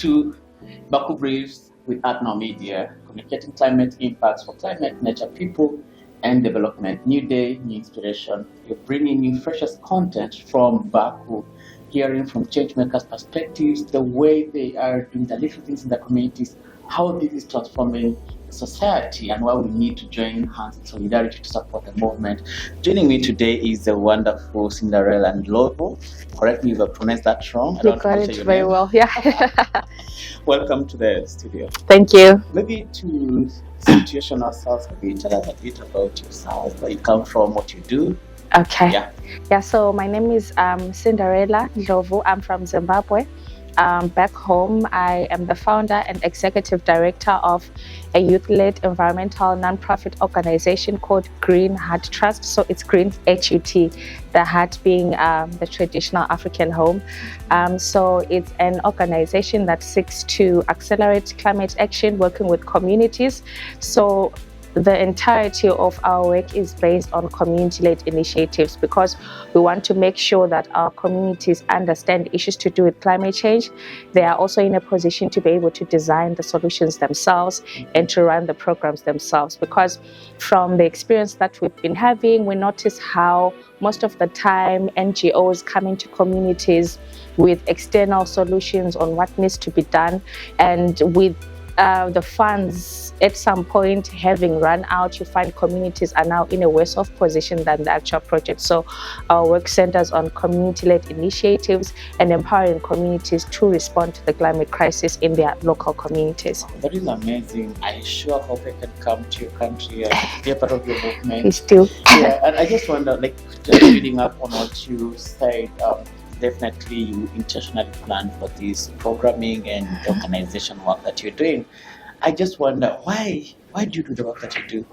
to Baku Briefs with Atno Media, communicating climate impacts for climate, nature, people, and development. New day, new inspiration. You're bringing you freshest content from Baku, hearing from changemakers' perspectives, the way they are doing the little things in the communities, how this is transforming society, and why we need to join hands in solidarity to support the movement. Joining me today is the wonderful Cinderella Ndlovu. Correct me if I pronounced that wrong. You got it very well. Yeah. Welcome to the studio. Thank you. Maybe to situation ourselves a bit, tell us a bit about yourself, where you come from, what you do. Okay. Yeah. So my name is Cinderella Ndlovu. I'm from Zimbabwe. Back home, I am the founder and executive director of a youth-led environmental non-profit organization called Green Heart Trust. So it's Green HUT, the heart being the traditional African home. So it's an organization that seeks to accelerate climate action, working with communities. So the entirety of our work is based on community-led initiatives because we want to make sure that our communities understand issues to do with climate change. They are also in a position to be able to design the solutions themselves and to run the programs themselves, because from the experience that we've been having, we notice how most of the time NGOs come into communities with external solutions on what needs to be done, and with the funds at some point having run out, you find communities are now in a worse off position than the actual project. So our work centers on community-led initiatives and empowering communities to respond to the climate crisis in their local communities. That is amazing. I sure hope I can come to your country and be a part of your movement. Please do. Yeah, and I just wonder, just reading up on what you said, definitely you intentionally plan for this programming and organization work that you're doing. I just wonder, why do you do the work that you do?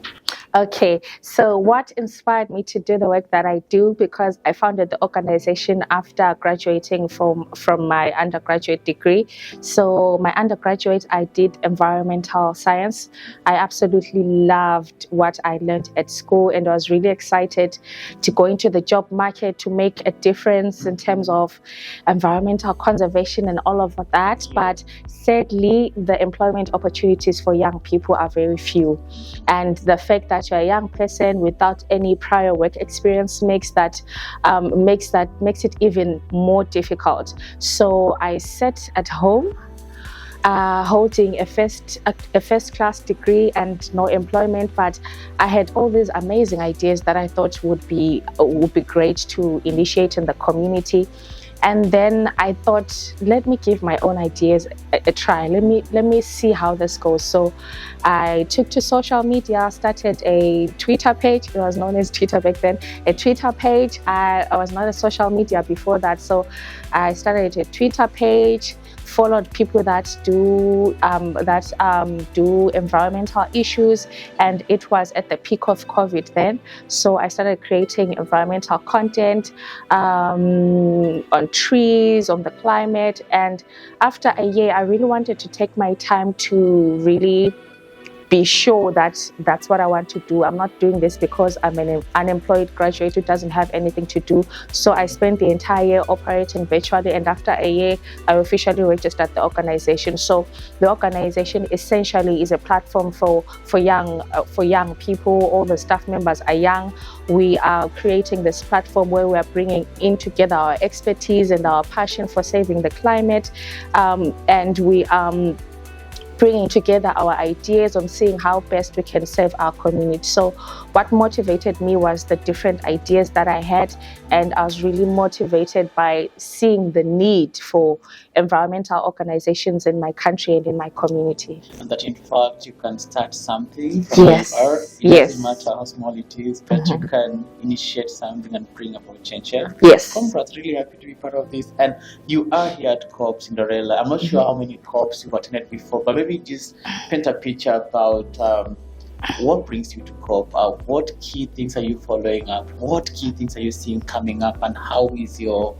Okay, so what inspired me to do the work that I do, because I founded the organization after graduating from my undergraduate degree. So my undergraduate, I did environmental science. I absolutely loved what I learned at school, and I was really excited to go into the job market to make a difference in terms of environmental conservation and all of that. But sadly, the employment opportunities for young people are very few. And the fact that you're a young person without any prior work experience makes it even more difficult. So I sat at home holding a first class degree and no employment, but I had all these amazing ideas that I thought would be great to initiate in the community. And then I thought, let me give my own ideas a try. Let me see how this goes. So I took to social media, started a Twitter page. It was known as Twitter back then. A Twitter page. I was not a social media before that, so I started a Twitter page. Followed people that do environmental issues, and it was at the peak of COVID then. So I started creating environmental content on trees, on the climate, and after a year, I really wanted to take my time to really be sure that that's what I want to do. I'm not doing this because I'm an unemployed graduate who doesn't have anything to do. So I spent the entire year operating virtually, and after a year, I officially registered the organization. So the organization essentially is a platform for young people. All the staff members are young. We are creating this platform where we are bringing in together our expertise and our passion for saving the climate, and we bringing together our ideas on seeing how best we can serve our community. So what motivated me was the different ideas that I had, and I was really motivated by seeing the need for environmental organizations in my country and in my community. And that in fact you can start something from yes. where you are. It doesn't matter how small it is, but you can initiate something and bring about change. Yes. Congrats, really happy to be part of this. And you are here at COP Cinderella. I'm not sure how many COPs you've attended before, but maybe just paint a picture about what brings you to COP. What key things are you following up? What key things are you seeing coming up? And how is your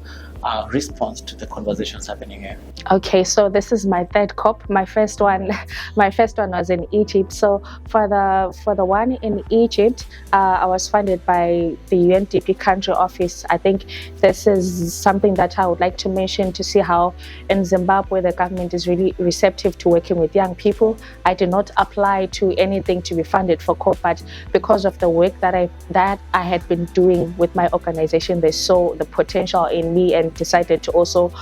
response to the conversations happening here? Okay, so this is my third COP. My first one, my first one was in Egypt. So for the one in Egypt, I was funded by the UNDP country office. I think this is something that I would like to mention to see how in Zimbabwe the government is really receptive to working with young people. I did not apply to anything to be funded for COP, but because of the work that I had been doing with my organization, they saw the potential in me and decided to also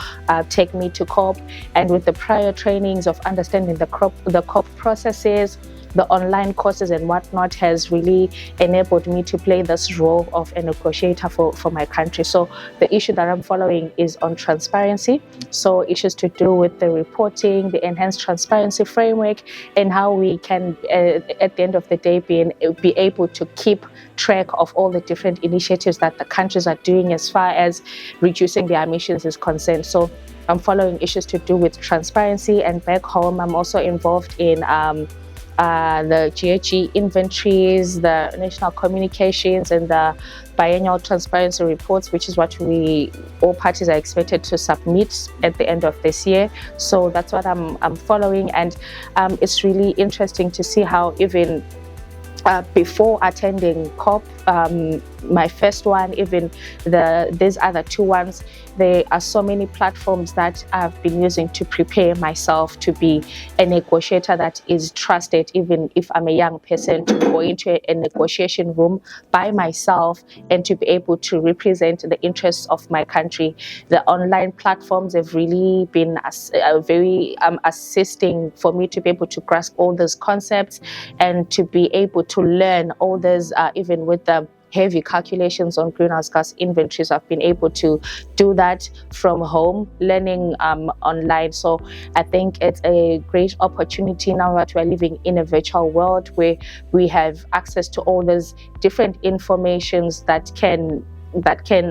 take me to COP. And with the prior trainings of understanding the COP processes, the online courses and whatnot has really enabled me to play this role of a negotiator for my country. So the issue that I'm following is on transparency. So issues to do with the reporting, the enhanced transparency framework, and how we can, at the end of the day, be able to keep track of all the different initiatives that the countries are doing as far as reducing their emissions is concerned. So I'm following issues to do with transparency, and back home I'm also involved in the GHG inventories, the national communications, and the biennial transparency reports, which is what all parties are expected to submit at the end of this year. So that's what I'm following, and it's really interesting to see how even before attending COP, my first one, even these other two ones, there are so many platforms that I've been using to prepare myself to be a negotiator that is trusted, even if I'm a young person, to go into a negotiation room by myself and to be able to represent the interests of my country. The online platforms have really been very assisting for me to be able to grasp all those concepts and to be able to learn all those, even with the heavy calculations on greenhouse gas inventories. I've been able to do that from home, learning online. So I think it's a great opportunity now that we're living in a virtual world where we have access to all those different informations that can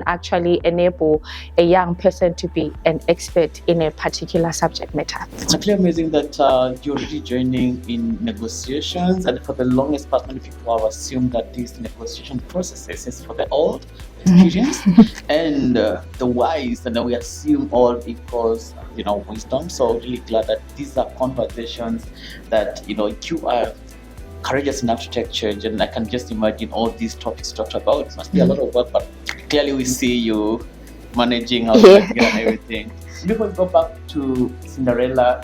actually enable a young person to be an expert in a particular subject matter. It's actually amazing that you're already joining in negotiations, and for the longest part, many people have assumed that these negotiation processes is for the old, experienced, and the wise, and then we assume all equals, wisdom. So really glad that these are conversations that, you are courageous enough to take charge, and I can just imagine all these topics talked about. It must be a lot of work, but clearly we see you managing how to and everything. Before we go back to Cinderella,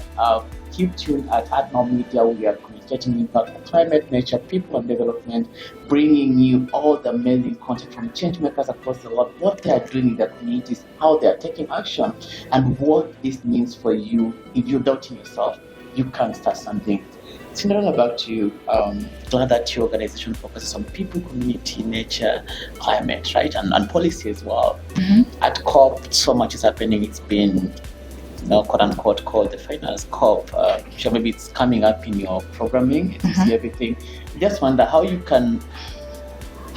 keep tuned at Adnor Media. We are communicating impact on climate, nature, people, and development, bringing you all the amazing content from change makers across the world, what they are doing in their communities, how they are taking action, and what this means for you. If you're doubting yourself, you can start something. Cinderella, back to you. Glad that your organization focuses on people, community, nature, climate, right, and policy as well. At COP, so much is happening. It's been, quote unquote, called the finance COP. Sure, maybe it's coming up in your programming. You see everything. I just wonder how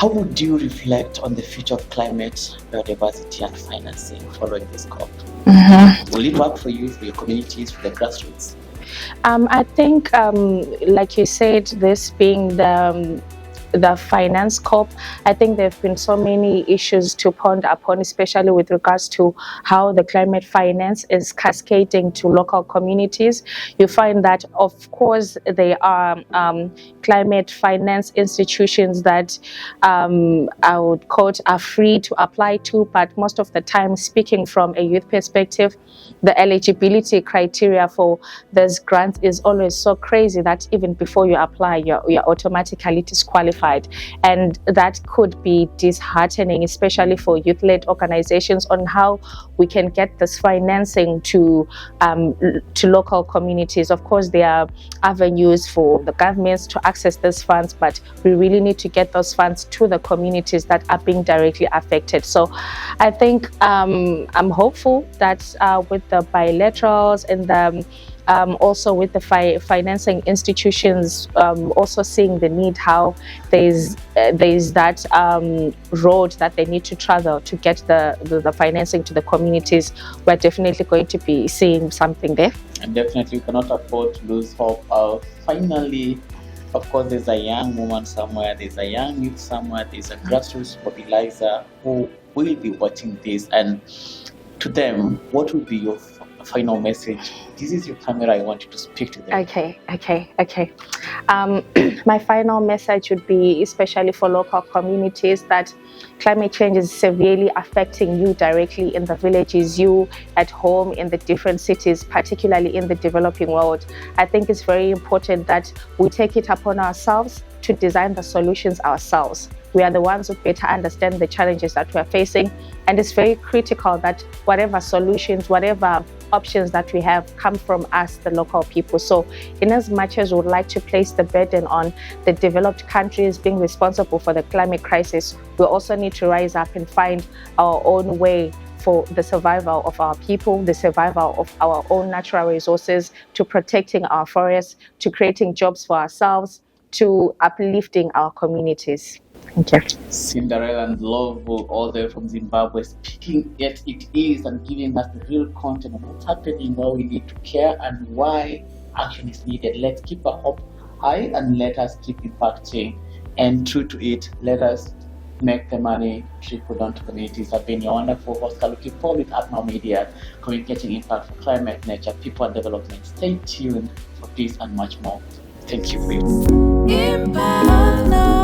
would you reflect on the future of climate, biodiversity, and financing following this COP? Will it work for you, for your communities, for the grassroots? I think, like you said, this being the finance COP, I think there have been so many issues to ponder upon, especially with regards to how the climate finance is cascading to local communities. You find that, of course, there are climate finance institutions that I would quote are free to apply to, but most of the time, speaking from a youth perspective, the eligibility criteria for those grants is always so crazy that even before you apply, you're automatically disqualified. And that could be disheartening, especially for youth-led organizations, on how we can get this financing to local communities. Of course, there are avenues for the governments to access these funds, but we really need to get those funds to the communities that are being directly affected. So I think I'm hopeful that with the bilaterals and also with the financing institutions, also seeing the need, how there's that road that they need to travel to get the financing to the communities. We're definitely going to be seeing something there. And definitely we cannot afford to lose hope. Finally, of course, there's a young woman somewhere, there's a young youth somewhere, there's a grassroots mobilizer who will be watching this, and to them, what would be your final message. This is your camera. I want you to speak to them. Okay. My final message would be, especially for local communities, that climate change is severely affecting you directly in the villages, you at home, in the different cities, particularly in the developing world. I think it's very important that we take it upon ourselves to design the solutions ourselves. We are the ones who better understand the challenges that we are facing, and it's very critical that whatever solutions, whatever options that we have come from us, the local people. So in as much as we would like to place the burden on the developed countries being responsible for the climate crisis, we also need to rise up and find our own way for the survival of our people, the survival of our own natural resources, to protecting our forests, to creating jobs for ourselves, to uplifting our communities. Thank you. Cinderella Ndlovu, all the way from Zimbabwe, speaking at it is and giving us the real content of what's happening, why we need to care, and why action is needed. Let's keep our hope high and let us keep impacting. And true to it, let us make the money trickle down to communities. I've been your wonderful host, Kaluki Paul with Atma Media, communicating impact for climate, nature, people, and development. Stay tuned for this and much more. Thank you for your impact.